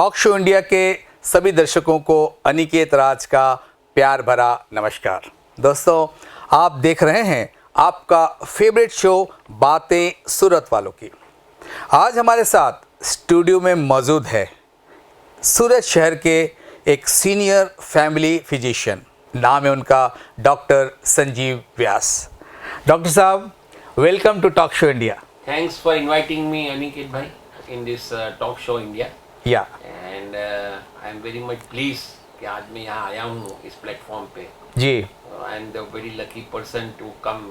Talk show India के सभी दर्शकों को अनिकेत राज का प्यार भरा नमस्कार। दोस्तों, आप देख रहे हैं आपका फेवरेट शो बातें सूरत वालों की। आज हमारे साथ स्टूडियो में मौजूद है सूरत शहर के एक सीनियर फैमिली फिजिशियन, नाम है उनका डॉक्टर संजीव व्यास। डॉक्टर साहब, welcome to talk show India. Thanks for inviting me, Aniket bhai, in this talk show India. या And I am very much pleased कि आज मैं यहाँ आया हूँ इस प्लेटफॉर्म पे। जी, I am the very lucky person to come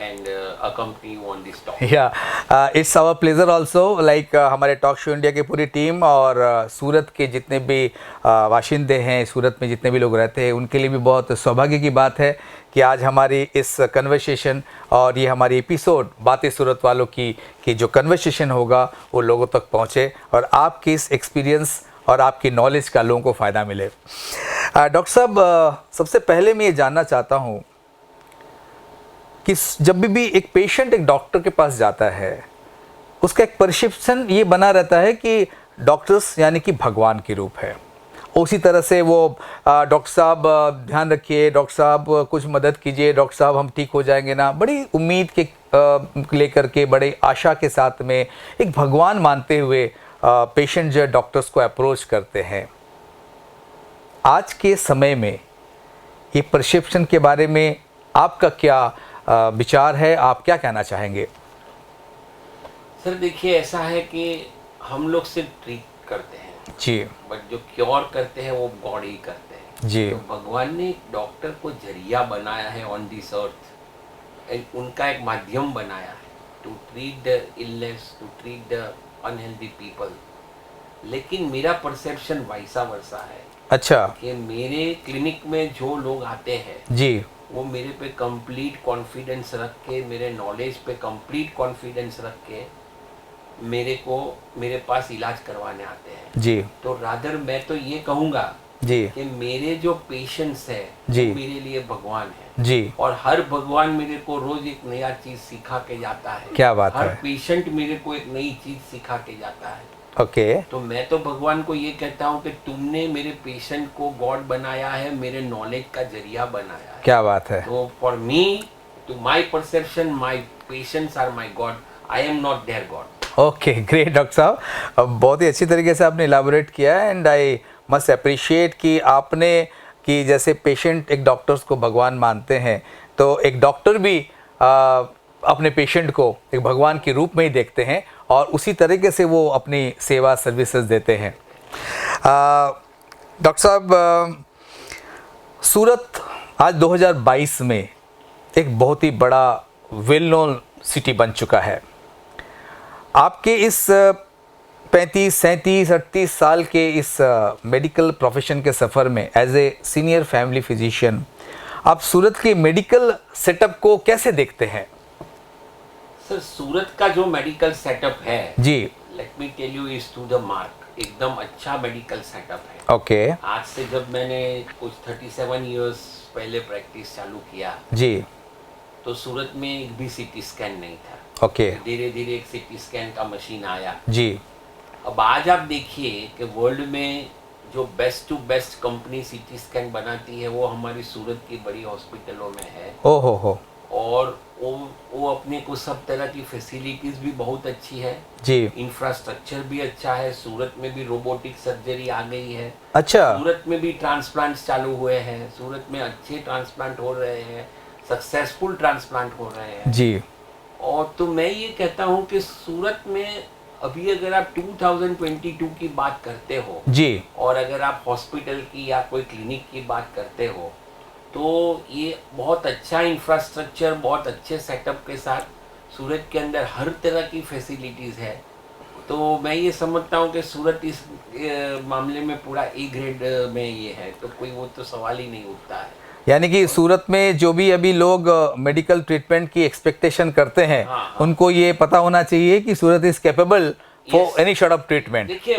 and accompany you on this talk. या it's our pleasure also. Like हमारे टॉक शो इंडिया की पूरी टीम और सूरत के जितने भी वाशिंदे हैं, सूरत में जितने भी लोग रहते हैं, उनके लिए भी बहुत सौभाग्य की बात है कि आज हमारी इस कन्वर्सेशन और ये हमारी एपिसोड बातें सूरत वालों की जो कन्वर्सेशन होगा वो लोगों तक पहुँचे और आपकी इस एक्सपीरियंस और आपकी नॉलेज का लोगों को फ़ायदा मिले। डॉक्टर साहब, सबसे पहले मैं ये जानना चाहता हूँ कि जब भी एक पेशेंट एक डॉक्टर के पास जाता है, उसका एक परसेप्शन ये बना रहता है कि डॉक्टर्स यानी कि भगवान के रूप है। उसी तरह से वो डॉक्टर साहब ध्यान रखिए, डॉक्टर साहब कुछ मदद कीजिए, डॉक्टर साहब हम ठीक हो जाएंगे ना, बड़ी उम्मीद के लेकर के बड़े आशा के साथ में एक भगवान मानते हुए पेशेंट जो डॉक्टर्स को अप्रोच करते हैं। आज के समय में ये परसेप्शन के बारे में आपका क्या विचार है, आप क्या कहना चाहेंगे? सर देखिए, ऐसा है कि हम लोग सिर्फ ट्रीट करते हैं जी, बट जो क्योर करते हैं वो गॉड ही करते हैं जी, तो भगवान ने डॉक्टर को जरिया बनाया है ऑन दिस अर्थ, उनका एक माध्यम बनाया है to treat the illness, to treat the unhealthy people. लेकिन मेरा परसेप्शन वैसा वर्सा है अच्छा कि मेरे क्लिनिक में जो लोग आते हैं जी, वो मेरे पे कंप्लीट कॉन्फिडेंस रख के, मेरे नॉलेज पे कंप्लीट कॉन्फिडेंस रख के मेरे पास इलाज करवाने आते हैं। जी, तो रादर मैं तो ये कहूँगा जी, कि मेरे जो पेशेंट्स है जी, वो मेरे लिए भगवान है जी, और हर भगवान मेरे को रोज एक नया चीज सिखा के जाता है। क्या बात हर है। पेशेंट मेरे को एक नई चीज सिखा के जाता है। ओके, तो मैं तो भगवान को ये कहता हूँ कि तुमने मेरे पेशेंट को गॉड बनाया है, मेरे नॉलेज का जरिया बनाया है। क्या बात है। तो for me, to my perception, my patients are my god, I am not their god. Okay, great doctor साहब, बहुत ही अच्छी तरीके से आपने इलाबोरेट किया है एंड आई मस्ट अप्रिशिएट कि आपने कि जैसे पेशेंट एक डॉक्टर्स को भगवान मानते हैं, तो एक डॉक्टर भी अपने पेशेंट को एक भगवान के रूप में ही देखते हैं और उसी तरीके से वो अपनी सेवा सर्विसेज देते हैं। डॉक्टर साहब, सूरत आज 2022 में एक बहुत ही बड़ा वेल नोन सिटी बन चुका है। आपके इस 35, 37, 38 साल के इस मेडिकल प्रोफेशन के सफ़र में as a senior family physician आप सूरत के मेडिकल सेटअप को कैसे देखते हैं? सर, सूरत का जो मेडिकल सेटअप है जी, let me tell you, is to the mark. एकदम अच्छा मेडिकल सेटअप है। ओके, आज से जब मैंने कुछ 37 इयर्स पहले प्रैक्टिस चालू किया जी, तो सूरत में एक भी सीटी स्कैन नहीं था। ओके, धीरे धीरे एक सीटी स्कैन का मशीन आया। जी, अब आज आप देखिए कि वर्ल्ड में जो best to best company CT scan बनाती है वो हमारी सूरत की बड़ी हॉस्पिटलों में है। ओ हो, और वो अपने को सब तरह की फैसिलिटीज भी बहुत अच्छी है, जी, इंफ्रास्ट्रक्चर भी अच्छा है। सूरत में भी रोबोटिक सर्जरी आ गई है। अच्छा, सूरत में भी ट्रांसप्लांट्स चालू हुए हैं। सूरत में अच्छे ट्रांसप्लांट हो रहे हैं, सक्सेसफुल ट्रांसप्लांट हो रहे हैं। जी, और तो मैं ये कहता हूँ कि सूरत में अभी अगर आप 2022 की बात करते हो जी, और अगर आप हॉस्पिटल की या कोई क्लिनिक की बात करते हो, तो ये बहुत अच्छा इंफ्रास्ट्रक्चर, बहुत अच्छे सेटअप के साथ सूरत के अंदर हर तरह की फैसिलिटीज़ है। तो मैं ये समझता हूँ कि सूरत इस मामले में पूरा ए ग्रेड में ये है, तो कोई वो तो सवाल ही नहीं उठता है। यानी कि सूरत में जो भी अभी लोग मेडिकल ट्रीटमेंट की एक्सपेक्टेशन करते हैं, हाँ। उनको ये पता होना चाहिए कि Surat is capable for any sort of treatment. देखिए,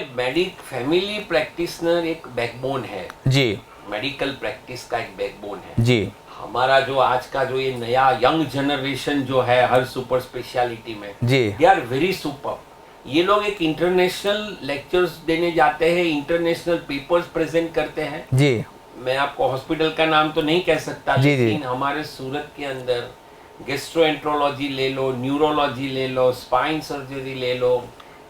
फैमिली प्रैक्टिशनर एक बैकबोन है जी, मेडिकल प्रैक्टिस का एक बैकबोन है। जी, हमारा जो आज का जो ये नया यंग जनरेशन जो है हर सुपर स्पेशलिटी में, जी, दे आर वेरी सुपर। ये लोग एक इंटरनेशनल लेक्चर्स देने जाते हैं, इंटरनेशनल पेपर्स प्रेजेंट करते हैं। जी मैं आपको हॉस्पिटल का नाम तो नहीं कह सकता, जी, जी। लेकिन हमारे सूरत के अंदर गैस्ट्रोएंट्रोलॉजी ले लो, न्यूरोलॉजी ले लो, स्पाइन सर्जरी ले लो,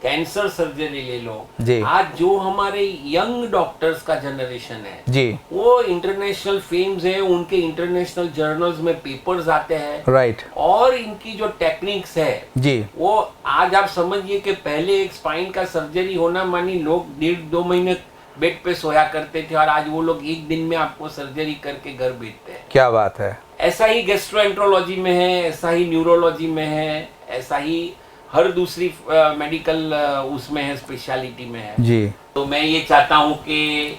कैंसर सर्जरी ले लो। जी। आज जो हमारे यंग डॉक्टर्स का जनरेशन है, जी वो इंटरनेशनल फेम्स है, उनके इंटरनेशनल जर्नल्स में पेपर्स आते हैं, राइट और इनकी जो टेक्निक्स है जी वो आज आप समझिए कि पहले एक स्पाइन का सर्जरी होना मानी लोग 1.5-2 महीने बेड पे सोया करते थे, और आज वो लोग एक दिन में आपको सर्जरी करके घर भेजते हैं। क्या बात है। ऐसा ही गैस्ट्रोएंट्रोलॉजी में है, ऐसा ही न्यूरोलॉजी में है, ऐसा ही हर दूसरी मेडिकल उसमें है, स्पेशलिटी में है। जी तो मैं ये चाहता हूँ कि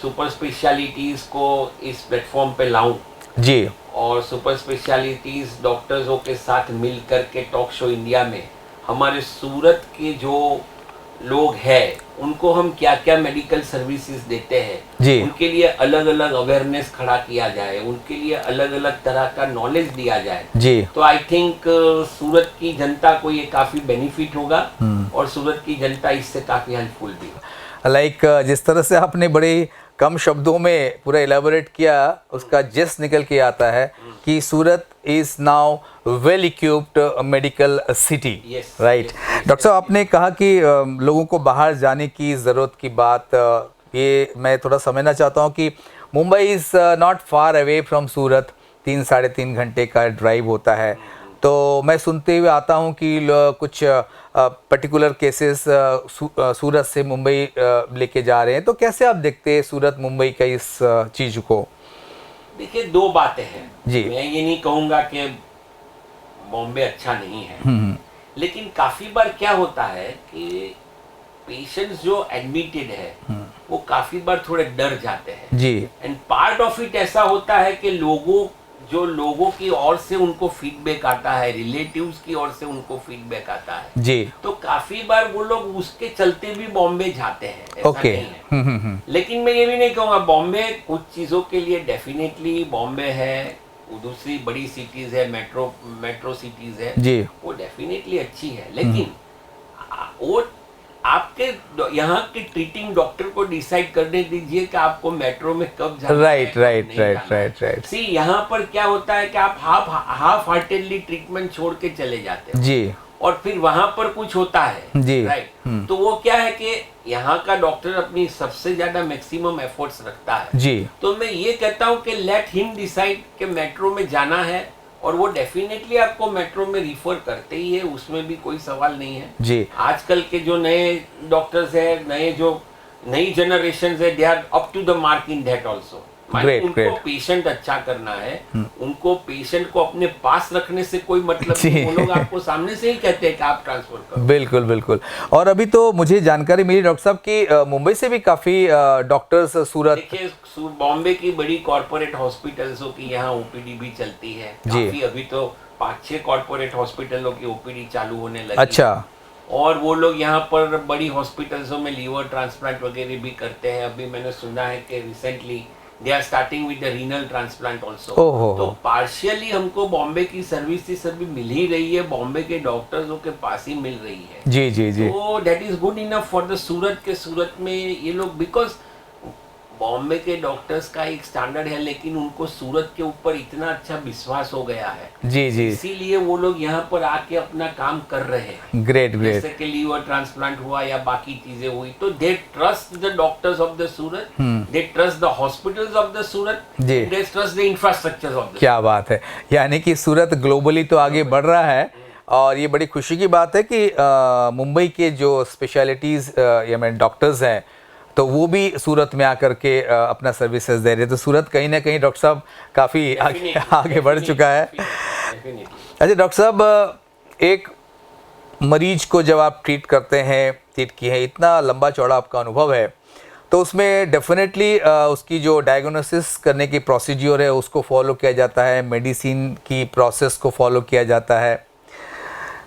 सुपर स्पेशलिटीज को इस प्लेटफॉर्म पे लाऊं, जी और सुपर स्पेशलिटीज डॉक्टर्सों के साथ मिल करके टॉक शो इंडिया में हमारे सूरत के जो लोग हैं उनको हम क्या क्या मेडिकल सर्विसेज देते हैं, जी। उनके लिए अलग अलग अवेयरनेस खड़ा किया जाए, उनके लिए अलग अलग तरह का नॉलेज दिया जाए। जी तो आई थिंक सूरत की जनता को ये काफ़ी बेनिफिट होगा, और सूरत की जनता इससे काफ़ी हेल्पफुल भी होगा। लाइक जिस तरह से आपने बड़े कम शब्दों में पूरा इलेबोरेट किया, उसका जिस निकल के आता है कि Surat is now well equipped medical city, Yes, right. yes, doctor साहब, आपने कहा कि लोगों को बाहर जाने की ज़रूरत की बात, ये मैं थोड़ा समझना चाहता हूँ कि Mumbai is not far away from Surat, 3-3.5 घंटे का ड्राइव होता है। तो मैं सुनते हुए आता हूँ कि कुछ पर्टिकुलर केसेस सूरत से मुंबई लेके जा रहे हैं, तो कैसे आप देखते हैं सूरत मुंबई का इस चीज़ को? देखिए, दो बातें हैं जी। मैं ये नहीं कहूँगा कि बॉम्बे अच्छा नहीं है, लेकिन काफ़ी बार क्या होता है कि पेशेंट्स जो एडमिटेड है वो काफ़ी बार थोड़े डर जाते हैं, जी एंड पार्ट ऑफ इट ऐसा होता है कि लोगों की ओर से उनको फीडबैक आता है, रिलेटिव्स की ओर से उनको फीडबैक आता है, जी तो काफी बार वो लोग उसके चलते भी बॉम्बे जाते हैं, ऐसा ओके। नहीं है। लेकिन मैं ये भी नहीं कहूँगा, बॉम्बे कुछ चीज़ों के लिए डेफिनेटली बॉम्बे है, वो दूसरी बड़ी सिटीज है, मेट्रो सिटीज है, जी वो डेफिनेटली अच्छी है, लेकिन वो आपके यहाँ के ट्रीटिंग डॉक्टर को डिसाइड करने दीजिए कि आपको मेट्रो में कब जाना है, राइट कब राइट नहीं राइट जाना है। राइट राइट सी यहाँ पर क्या होता है कि आप हाफ हार्टेडली ट्रीटमेंट छोड़ के चले जाते हो, जी और फिर वहां पर कुछ होता है, जी। राइट। तो वो क्या है कि यहाँ का डॉक्टर अपनी सबसे ज्यादा मैक्सिमम एफर्ट्स रखता है। जी तो मैं ये कहता हूँ कि लेट हिम डिसाइड कि मेट्रो में जाना है, और वो डेफिनेटली आपको मेट्रो में रिफर करते ही है, उसमें भी कोई सवाल नहीं है। जी आजकल के जो नए डॉक्टर्स है, नई जनरेशन है, they are up to the mark in that also. Great, उनको great. पेशेंट अच्छा करना है, उनको पेशेंट को अपने पास रखने से कोई मतलब जी। नहीं, वो लोग आपको सामने से ही कहते हैं कि आप ट्रांसफर करो। बिल्कुल बिल्कुल। और अभी तो मुझे जानकारी मिली डॉक्टर साहब कि मुंबई से भी काफ़ी डॉक्टर्स सूरत। देखिए, बॉम्बे की बड़ी कॉर्पोरेट हॉस्पिटल्सों की यहाँ ओपीडी भी चलती है जी। काफी, अभी तो 5-6 कॉर्पोरेट हॉस्पिटलों की ओपीडी चालू होने लगी। अच्छा और वो लोग यहाँ पर बड़ी हॉस्पिटल्सों में लीवर ट्रांसप्लांट वगैरह भी करते हैं। अभी मैंने सुना है कि recently they are starting with the renal transplant also. ओहो। तो पार्शियली हमको बॉम्बे की सर्विसेज अभी मिल ही रही है, बॉम्बे के डॉक्टर्सों के पास ही मिल रही है। जी जी जी तो that is good enough for the Surat के सूरत में ये लोग, बिकॉज बॉम्बे के डॉक्टर्स का एक स्टैंडर्ड है, लेकिन उनको सूरत के ऊपर इतना अच्छा विश्वास हो गया है, जी जी। इसीलिए वो लोग यहाँ पर आके अपना काम कर रहे हैं। Great great. जैसे कि लीवर ट्रांसप्लांट हुआ या बाकी चीजें हुई, तो they trust the doctors of the Surat, they trust the hospitals of the Surat, जी। They trust the infrastructure of the. क्या बात है, यानी कि सूरत ग्लोबली तो आगे बढ़ रहा है, और ये बड़ी खुशी की बात है कि मुंबई के जो स्पेशलिटीज़ या मैं डॉक्टर्स हैं तो वो भी सूरत में आकर के अपना सर्विसेज दे रहे हैं। तो सूरत कहीं ना कहीं डॉक्टर साहब काफ़ी आगे बढ़ चुका है। अच्छा डॉक्टर साहब, एक मरीज को जब आप ट्रीट करते हैं, ट्रीट किए हैं, इतना लंबा चौड़ा आपका अनुभव है, तो उसमें डेफिनेटली उसकी जो डायग्नोसिस करने की प्रोसीड्योर है उसको फॉलो किया जाता है, मेडिसिन की प्रोसेस को फॉलो किया जाता है।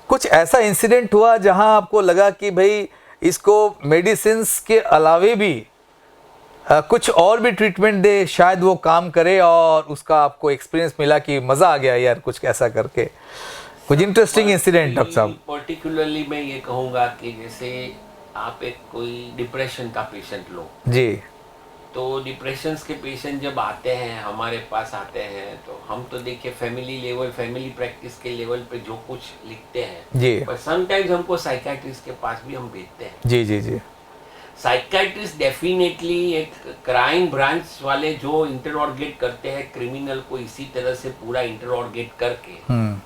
कुछ ऐसा इंसिडेंट हुआ जहां आपको लगा कि भाई इसको मेडिसिन्स के अलावे भी कुछ और भी ट्रीटमेंट दे, शायद वो काम करे, और उसका आपको एक्सपीरियंस मिला कि मज़ा आ गया यार कुछ ऐसा करके? कुछ इंटरेस्टिंग इंसिडेंट डॉक्टर साहब? पर्टिकुलरली मैं ये कहूँगा कि जैसे आप एक कोई डिप्रेशन का पेशेंट लो, जी तो डिप्रेशंस के पेशेंट जब आते हैं हमारे पास आते हैं, तो हम तो देखिए फैमिली लेवल, फैमिली प्रैक्टिस के लेवल पे जो कुछ लिखते हैं, जी पर समटाइम्स हमको साइकाइट्रिस्ट के पास भी हम भेजते हैं। जी जी जी साइकाइट्रिस्ट डेफिनेटली एक क्राइम ब्रांच वाले जो इंटरॉगेट करते हैं क्रिमिनल को, इसी तरह से पूरा इंटरॉगेट करके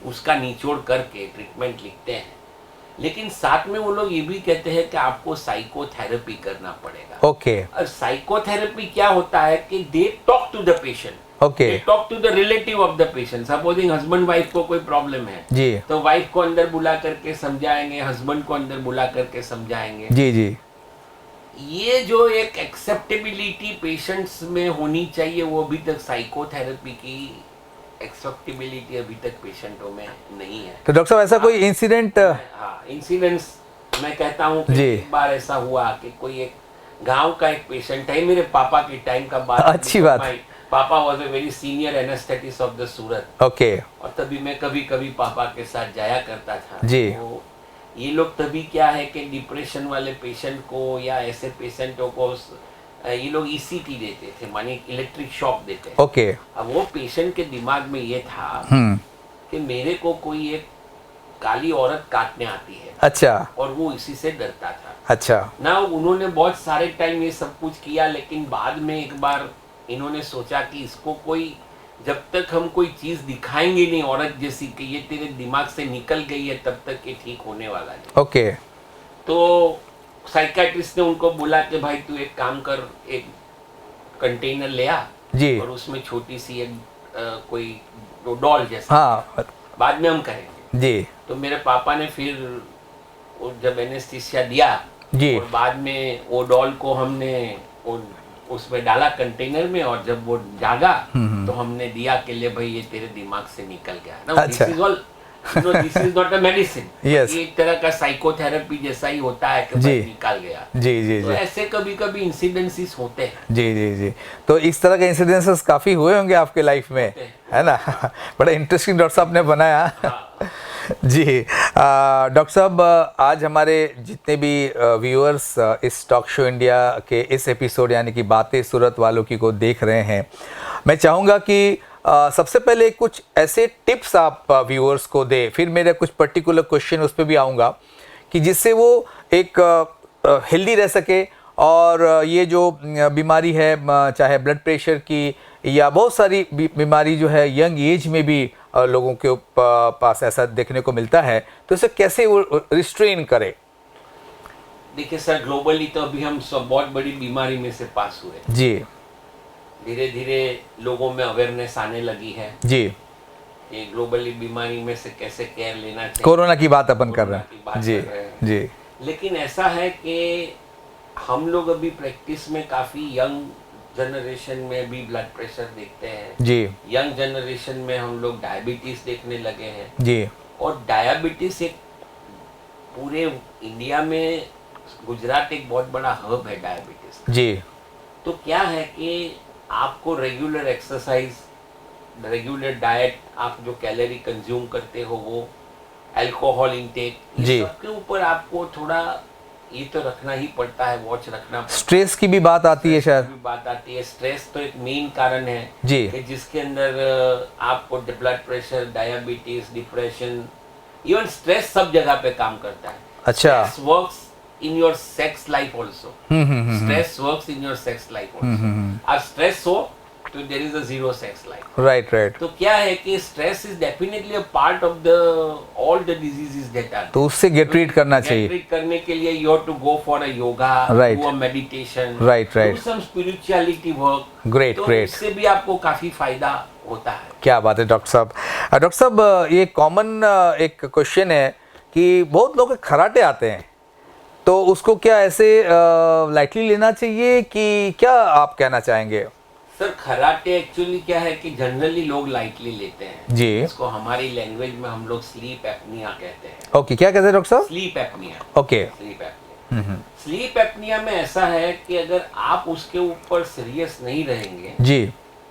उसका निचोड़ करके ट्रीटमेंट लिखते हैं, लेकिन साथ में वो लोग ये भी कहते हैं कि आपको साइकोथेरेपी करना पड़ेगा। ओके और साइकोथेरेपी क्या होता है कि they talk to the patient, okay they talk to the relative of the patient. Supposing husband wife को कोई प्रॉब्लम है, जी तो वाइफ को अंदर बुला करके समझाएंगे, हस्बैंड को अंदर बुला करके समझाएंगे। जी जी ये जो एक एक्सेप्टेबिलिटी पेशेंट्स में होनी चाहिए, वो अभी तक साइकोथेरेपी की एक्सेप्टेबिलिटी अभी तक पेशेंटों में नहीं है। तो डॉक्टर साहब ऐसा कोई इंसिडेंट? हाँ, इंसिडेंट्स मैं कहता हूँ कि जी। एक बार ऐसा हुआ कि कोई एक गांव का एक पेशेंट है, मेरे पापा के टाइम का बात। अच्छी बात। पापा was a very senior anaesthetist of the Surat. Okay और तभी मैं कभी कभी पापा के साथ जाया करता था। जी। तो ये लोग तभी क्या है कि डिप्रेशन वाले पेशेंट को या ऐसे पेशेंटों को ये लोग ईसीटी देते थे, माने इलेक्ट्रिक शॉक देते हैं। ओके अब वो पेशेंट के दिमाग में ये था कि मेरे को कोई एक काली औरत काटने आती है, अच्छा और वो इसी से डरता था अच्छा ना। उन्होंने बहुत सारे टाइम ये सब कुछ किया, लेकिन बाद में एक बार इन्होंने सोचा कि इसको कोई, जब तक हम कोई चीज दिखाएंगे नहीं औरत जैसी कि ये तेरे दिमाग से निकल गई है, तब तक ये ठीक होने वाला नहीं। ओके तो साइकाइट्रिस्ट ने उनको बोला कि भाई तू एक काम कर, एक कंटेनर ले आ जी और उसमें छोटी सी एक कोई डॉल जैसा, हाँ बाद में हम करेंगे। जी तो मेरे पापा ने फिर जब एनेस्थीसिया दिया जी और बाद में वो डॉल को हमने उसमें डाला कंटेनर में, और जब वो जागा तो हमने दिया कि ले भाई ये तेरे दिमाग से निकल गया ना। अच्छा। This is all, this is not a medicine. Yes. ये एक तरह का साइकोथेरेपी जैसा ही होता है कि जी। भाई निकल गया। जी जी तो जी ऐसे कभी कभी इंसिडेंसेस होते हैं। जी जी जी तो इस तरह के इंसिडेंसेस काफ़ी हुए होंगे आपके लाइफ में, है ना? बड़ा इंटरेस्टिंग डॉक्टर साहब ने बनाया। जी डॉक्टर साहब, आज हमारे जितने भी व्यूअर्स इस टॉक शो इंडिया के इस एपिसोड यानी कि बातें सूरत वालों की को देख रहे हैं, मैं चाहूँगा कि सबसे पहले कुछ ऐसे टिप्स आप व्यूअर्स को दें, फिर मेरा कुछ पर्टिकुलर क्वेश्चन उस पर भी आऊँगा कि जिससे वो एक हेल्दी रह सके, और ये जो बीमारी है चाहे ब्लड प्रेशर की या बहुत सारी बीमारी जो है यंग एज में भी लोगों के पास ऐसा देखने को मिलता है, तो इसे कैसे वो रिस्ट्रेन करे? देखिए सर, ग्लोबली तो अभी हम सब बहुत बड़ी बीमारी में से पास हुए। जी धीरे धीरे लोगों में अवेयरनेस आने लगी है जी ये ग्लोबली बीमारी में से कैसे केयर लेना चाहिए। कोरोना की बात अपन कर रहे कोरोना की बात हैं। जी कर रहे हैं। जी लेकिन ऐसा है कि हम लोग अभी प्रैक्टिस में काफ़ी यंग जनरेशन में भी ब्लड प्रेशर देखते हैं। जी यंग जनरेशन में हम लोग डायबिटीज़ देखने लगे हैं। जी और डायबिटीज़ एक पूरे इंडिया में, गुजरात एक बहुत बड़ा हब है डायबिटीज़। जी तो क्या है कि आपको रेगुलर एक्सरसाइज, रेगुलर डाइट, आप जो कैलोरी कंज्यूम करते हो वो, अल्कोहल इंटेक, जी। ये सबके ऊपर आपको थोड़ा ये तो रखना ही पड़ता है, वॉच रखना पड़ता है। स्ट्रेस की भी बात आती है शायद। भी बात आती है। स्ट्रेस तो एक मेन कारण है जी कि जिसके अंदर आपको blood pressure, diabetes, depression, even stress सब जगह पे काम करता है। अच्छा। Stress works in your sex life also. Stress works in your sex life also. अब स्ट्रेस हो तो there is a zero sex life. Right right. तो क्या है कि stress is definitely a part of the all the diseases that are. तो उससे get rid करना चाहिए। ट्रीट करने के लिए you have to go for a yoga, Right. Do a meditation, Right, right. Do some spirituality work. Great, तो great. इससे भी आपको काफी फायदा होता है। क्या बात है डॉक्टर साहब। डॉक्टर साहब, ये कॉमन एक क्वेश्चन है कि बहुत लोग खराटे आते हैं, तो उसको क्या ऐसे लाइटली लेना चाहिए कि क्या आप कहना चाहेंगे? सर, कराटे एक्चुअली क्या है कि जनरली लोग लाइटली लेते हैं जी। इसको हमारी लैंग्वेज में हम लोग स्लीप एपनिया कहते हैं। ओके, क्या कहते हैं डॉक्टर साहब? Sleep apnoea. Okay. Sleep apnoea. Sleep apnoea में ऐसा है कि अगर आप उसके ऊपर सीरियस नहीं रहेंगे जी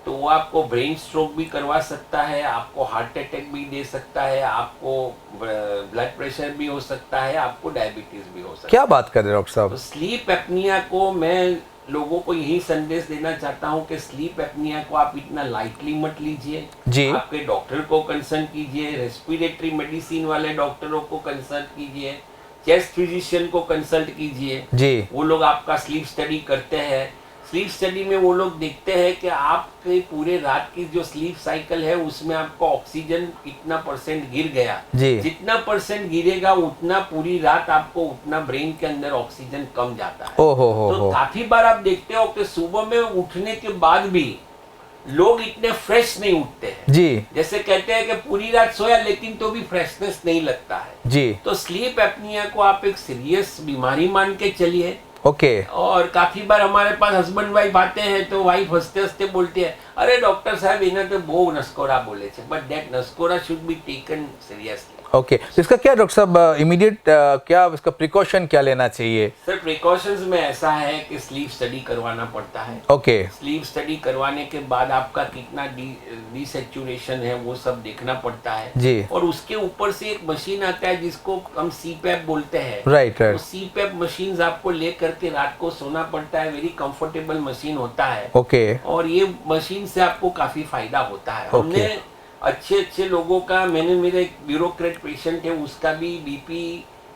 तो वो आपको ब्रेन स्ट्रोक भी करवा सकता है, आपको हार्ट अटैक भी दे सकता है, आपको ब्लड प्रेशर भी हो सकता है, आपको डायबिटीज भी हो सकता क्या बात कर रहे हैं डॉक्टर है। साहब? तो स्लीप एपनिया को मैं लोगों को यही संदेश देना चाहता हूँ कि स्लीप एपनिया को आप इतना लाइटली मत लीजिए। जी। आपके डॉक्टर को कंसल्ट कीजिए, रेस्पिरेटरी मेडिसिन वाले डॉक्टरों को कंसल्ट कीजिए, चेस्ट फिजिशियन को कंसल्ट कीजिए। जी। वो लोग आपका स्लीप स्टडी करते हैं। स्लीप स्टडी में वो लोग देखते हैं कि आपके पूरे रात की जो स्लीप साइकिल है उसमें आपका ऑक्सीजन कितना परसेंट गिर गया। जी। जितना परसेंट गिरेगा उतना पूरी रात आपको उतना ब्रेन के अंदर ऑक्सीजन कम जाता है। ओ हो तो काफी बार आप देखते हो कि सुबह में उठने के बाद भी लोग इतने फ्रेश नहीं उठते हैं। जी। जैसे कहते हैं कि पूरी रात सोया लेकिन तो भी फ्रेशनेस नहीं लगता है। जी। तो स्लीप एपनिया को आप एक सीरियस बीमारी मान के चलिए। ओके। और काफी बार हमारे पास हस्बैंड वाइफ आते हैं तो वाइफ हंसते हंसते बोलती है, अरे डॉक्टर साहब इन्हें तो बहु नस्कोरा बोले थे, बट दैट नस्कोरा should be taken seriously. Okay, तो इसका क्या डॉक्टर साहब इमीडिएट क्या इसका प्रिकॉशन क्या लेना चाहिए? सर प्रिकॉशंस में ऐसा है कि स्लीप स्टडी करवाना पड़ता है। ओके। स्लीप स्टडी करवाने के बाद आपका कितना डिसैचुरेशन है वो सब देखना पड़ता है जी। और उसके ऊपर से एक मशीन आता है जिसको हम सीपैप बोलते हैं। Right right. तो सीपैप मशीन आपको ले करके रात को सोना पड़ता है। वेरी कंफर्टेबल मशीन होता है। ओके। और ये मशीन से आपको काफी फायदा होता है। हमने अच्छे अच्छे लोगों का, मैंने मेरे एक ब्यूरोक्रेट पेशेंट है उसका भी बीपी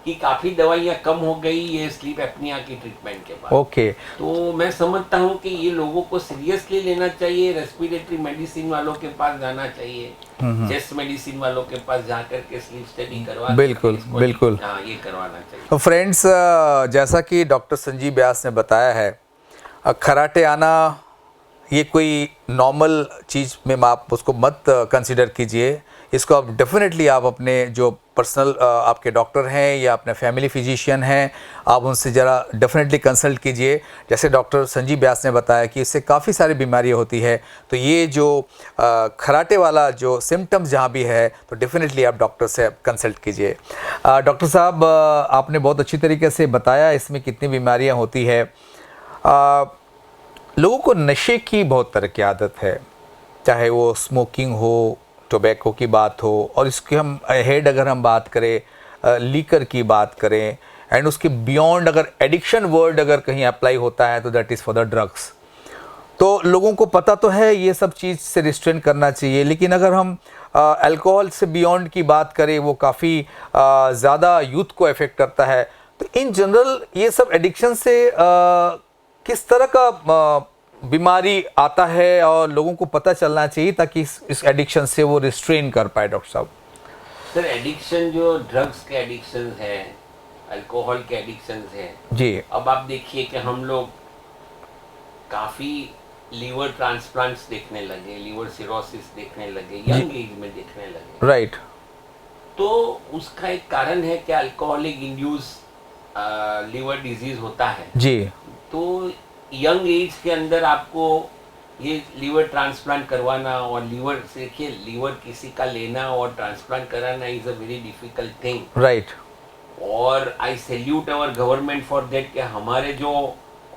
की काफी दवाइयाँ कम हो गई ये स्लीप एपनिया की ट्रीटमेंट के बाद। ओके। तो मैं समझता हूँ कि ये लोगों को सीरियसली लेना चाहिए। रेस्पिरेटरी मेडिसिन वालों के पास जाना चाहिए, चेस्ट मेडिसिन वालों के पास जाकर के स्लीप स्टडी करवा, बिल्कुल बिल्कुल, हाँ ये करवाना चाहिए। तो फ्रेंड्स, जैसा कि डॉक्टर संजीव व्यास ने बताया है, कराटे आना ये कोई नॉर्मल चीज़ में आप उसको मत कंसिडर कीजिए। इसको आप डेफिनेटली आप अपने जो पर्सनल आपके डॉक्टर हैं या अपने फैमिली फिजिशियन हैं, आप उनसे ज़रा डेफिनेटली कंसल्ट कीजिए। जैसे डॉक्टर संजीव व्यास ने बताया कि इससे काफ़ी सारी बीमारियां होती है, तो ये जो खराटे वाला जो सिम्टम्स जहाँ भी है तो डेफिनेटली आप डॉक्टर से कंसल्ट कीजिए। डॉक्टर साहब, आपने बहुत अच्छी तरीके से बताया इसमें कितनी बीमारियाँ होती है। लोगों को नशे की बहुत तरह की आदत है, चाहे वो स्मोकिंग हो, टोबैको की बात हो, और इसके हम हेड अगर हम बात करें, लीकर की बात करें, एंड उसके बियॉन्ड अगर एडिक्शन वर्ड अगर कहीं अप्लाई होता है तो that is for the drugs. तो लोगों को पता तो है ये सब चीज़ से रिस्ट्रेन करना चाहिए, लेकिन अगर हम अल्कोहल से बियॉन्ड की बात करें, वो काफ़ी ज़्यादा यूथ को इफ़ेक्ट करता है। तो इन जनरल ये सब एडिक्शन से किस तरह का बीमारी आता है और लोगों को पता चलना चाहिए ताकि इस एडिक्शन से वो रिस्ट्रेन कर पाए? डॉक्टर साहब सर, एडिक्शन जो ड्रग्स के एडिक्शन है, अल्कोहल के एडिक्शन है जी, अब आप देखिए कि हम लोग काफ़ी लीवर ट्रांसप्लांट्स देखने लगे, लीवर सिरोसिस देखने लगे, यंग एज में देखने लगे। राइट। तो उसका एक कारण है कि अल्कोहलिक इंड्यूस लीवर डिजीज होता है। जी। तो यंग एज के अंदर आपको ये लीवर ट्रांसप्लांट करवाना, और लीवर से देखिए, लीवर किसी का लेना और ट्रांसप्लांट कराना is a very difficult thing. Right. और I salute our government for that कि हमारे जो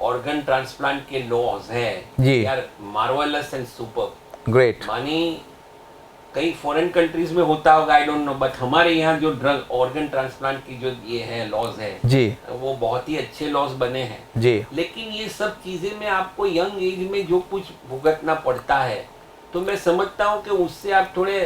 ऑर्गन ट्रांसप्लांट के लॉज हैं जी, यार मार्वेलस एंड सुपर। ग्रेट। मानी कई फॉरेन कंट्रीज में होता होगा, आई डोंट नो, बट हमारे यहाँ जो ड्रग ऑर्गन ट्रांसप्लांट की जो ये है लॉज है जी वो बहुत ही अच्छे लॉज बने हैं जी। लेकिन ये सब चीजें में आपको यंग एज में जो कुछ भुगतना पड़ता है, तो मैं समझता हूँ कि उससे आप थोड़े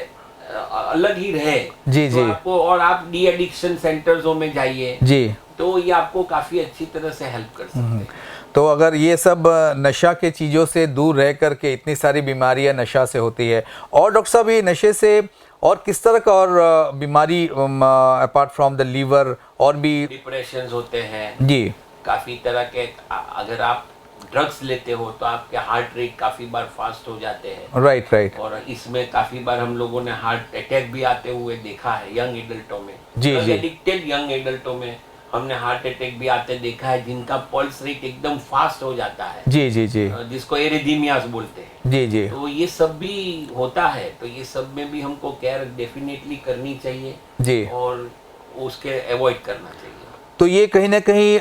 अलग ही रहे। जी तो जी आपको, और आप डी एडिक्शन सेंटर्सों में जाइए जी। तो ये आपको काफी अच्छी तरह से हेल्प कर सकते हैं। तो अगर ये सब नशा के चीज़ों से दूर रह करके, इतनी सारी बीमारियां नशा से होती है, और डॉक्टर साहब ये नशे से और किस तरह का और बीमारी अपार्ट फ्रॉम द लीवर और भी? डिप्रेशन होते हैं जी। काफी तरह के। अगर आप ड्रग्स लेते हो तो आपके हार्ट रेट काफी बार फास्ट हो जाते हैं। Right right. और इसमें काफी बार हम लोगों ने हार्ट अटैक भी आते हुए देखा है यंग एडल्टों में। जी जी। एडिक्टेड यंग एडल्टों में हमने हार्ट अटैक भी आते देखा है, जिनका पल्स रेट एकदम फास्ट हो जाता है। जी जी जी। जिसको एरिथमियास बोलते हैं। जी जी। तो ये सब भी होता है, तो ये सब में भी हमको केयर डेफिनेटली करनी चाहिए जी, और उसके अवॉइड करना चाहिए। तो ये कहीं ना कहीं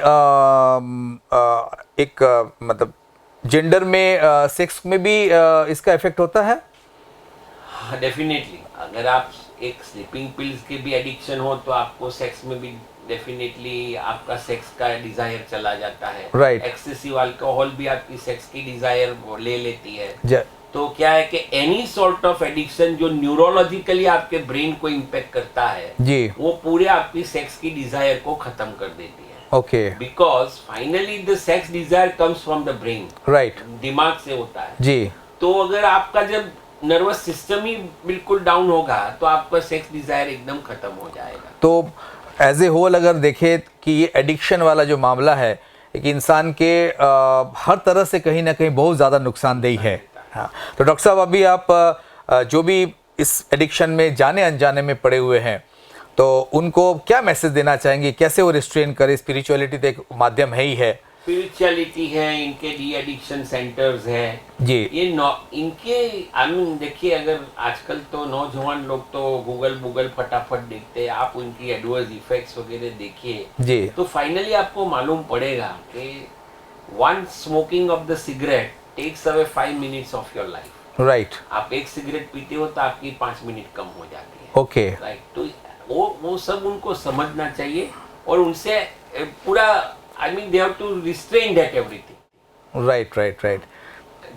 एक मतलब जेंडर में सेक्स में भी इसका इफेक्ट होता है? हाँ, डेफिनेटली अगर आप एक स्लीपिंग पिल्स के भी एडिक्शन हो तो आपको सेक्स में भी डेफिनेटली आपका सेक्स का डिजायर चला जाता है। Right. एक्सेसिव अल्कोहल भी आपकी सेक्स की डिजायर ले लेती है। ज- तो क्या है कि एनी सॉर्ट ऑफ एडिक्शन जो न्यूरोलॉजिकली आपके ब्रेन को इम्पेक्ट करता है जी, वो पूरे आपकी सेक्स की डिजायर को खत्म कर देती है। Okay, because finally the sex Dzire comes from the brain, right, दिमाग से होता है। जी, तो अगर आपका जब नर्वस सिस्टम ही बिल्कुल डाउन होगा तो आपका सेक्स डिजायर एकदम खत्म हो जाएगा। तो एज ए होल अगर देखें कि ये एडिक्शन वाला जो मामला है एक इंसान के हर तरह से कहीं ना कहीं बहुत ज़्यादा नुकसानदेही है। हाँ, तो डॉक्टर साहब अभी आप जो भी इस एडिक्शन में जाने अनजाने में पड़े हुए हैं तो उनको क्या मैसेज देना चाहेंगे, कैसे वो रिस्ट्रेन करें? स्पिरिचुअलिटी तो एक माध्यम है ही है। स्पिरिचुअलिटी है, इनके डी एडिक्शन सेंटर्स है जी, ये इनके आई मीन देखिए, अगर आजकल तो नौजवान लोग तो गूगल फटाफट देखते हैं, आप उनकी एडवर्स इफेक्ट्स वगैरह देखिए जी, तो फाइनली आपको मालूम पड़ेगा कि one smoking of the cigarette takes away 5 minutes of your life. Right, आप एक सिगरेट पीते हो तो आपकी 5 मिनट कम हो जाती है। ओके, राइट, तो वो सब उनको समझना चाहिए और उनसे पूरा I mean they have to restrain that everything. Right, right, right,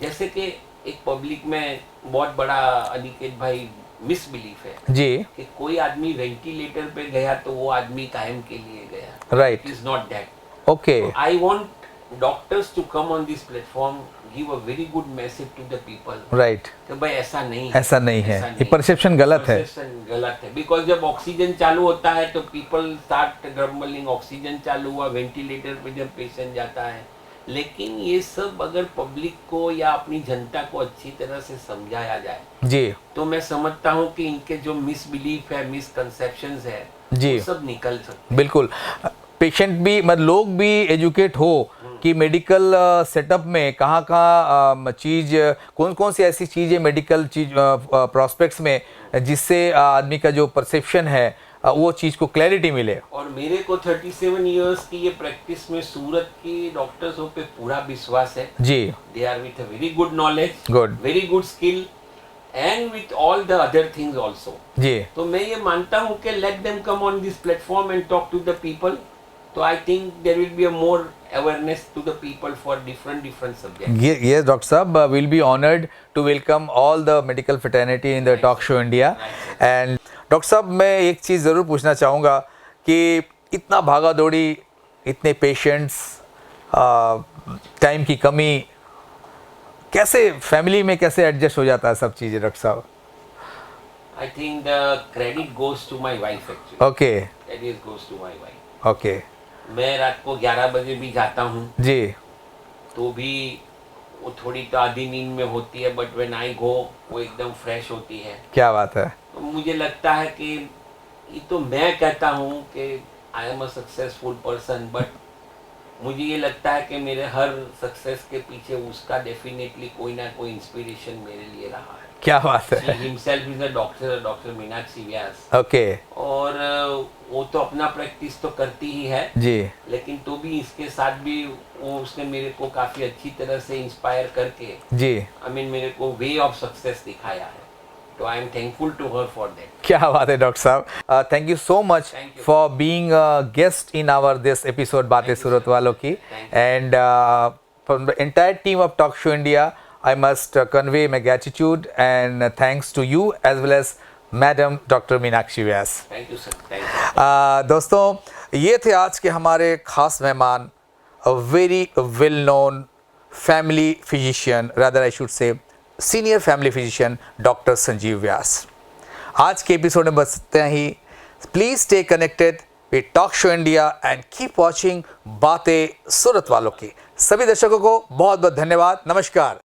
जैसे कि एक पब्लिक में बहुत बड़ा अनिकेत भाई मिसबिलीफ है जी, कि कोई आदमी वेंटिलेटर पे गया तो वो आदमी कायम के लिए गया। Right, it is not that. Okay, I want doctors to come on this platform, give a very good message to the people right, कि भाई ऐसा नहीं है, ऐसा नहीं है, ऐसा ये परसेप्शन गलत है। परसेप्शन गलत है। बिकॉज जब ऑक्सीजन चालू होता है तो पीपल स्टार्ट ग्रम्बलिंग, ऑक्सीजन चालू हुआ, वेंटिलेटर पे जब पेशेंट जाता है। लेकिन ये सब अगर पब्लिक को या अपनी जनता को अच्छी तरह से समझाया जाए जी, तो मैं समझता हूँ कि इनके जो मिसबिलीफ है, मिसकंसेप्शंस है, जी, वो सब निकल सकते। बिल्कुल। पेशेंट भी मतलब लोग भी एजुकेट हो कि मेडिकल सेटअप में कहाँ कहाँ चीज़, कौन कौन सी ऐसी चीज़ें मेडिकल चीज प्रॉस्पेक्ट्स में जिससे आदमी का जो परसेप्शन है वो चीज़ को क्लैरिटी मिले। और मेरे को 37 इयर्स की ये प्रैक्टिस में सूरत की डॉक्टर्सों पे पूरा विश्वास है। जी, they are with a very good knowledge, good, very good skill and with all the other things also. जी, तो मैं ये मानता हूँ कि let them come on this platform and talk to the people. तो I think there will be a more awareness to the people for different subject. yes Dr. Saab, we'll be honored to welcome all the medical fraternity in the Talk Show India. And doctor साहब मैं एक चीज़ ज़रूर पूछना चाहूँगा कि इतना भागा दौड़ी, इतने पेशेंट्स, टाइम की कमी, कैसे फैमिली में कैसे एडजस्ट हो जाता है सब चीज़ें डॉक्टर साहब? I think the credit goes to my wife actually. Okay, credit goes to my wife. Okay, मैं रात को 11 बजे भी जाता हूँ जी, तो भी वो थोड़ी तो आधी नींद में होती है, बट व्हेन आई गो वो एकदम फ्रेश होती है। क्या बात है, तो मुझे लगता है कि ये तो मैं कहता हूँ कि I am a successful person, but मुझे ये लगता है कि मेरे हर सक्सेस के पीछे उसका डेफिनेटली कोई ना कोई इंस्पिरेशन मेरे लिए रहा है। क्या बात है, himself is a doctor Meenakshi Vyas. Okay, और वो तो अपना प्रैक्टिस तो करती ही है, जी, लेकिन तो भी इसके साथ भी वो उसने मेरे को काफ़ी अच्छी तरह से इंस्पायर करके जी, आई मीन मेरे को वे ऑफ सक्सेस दिखाया है। तो I am thankful to her for that. क्या बात है डॉक्टर साहब, thank you so much Thank you. For being guest in our this episode बातें सूरत वालों की। And from the entire team of talk show India I must convey my gratitude and thanks to you as well as madam doctor Meenakshi Vyas. Thank you sir, thank you. दोस्तों ये थे आज के हमारे खास मेहमान, a very well known family physician, rather I should say senior family physician doctor Sanjeev Vyas. आज के एपिसोड में बस इतना ही। Please stay connected with talk show India and keep watching बातें सूरत वालों की। सभी दर्शकों को बहुत बहुत धन्यवाद, नमस्कार।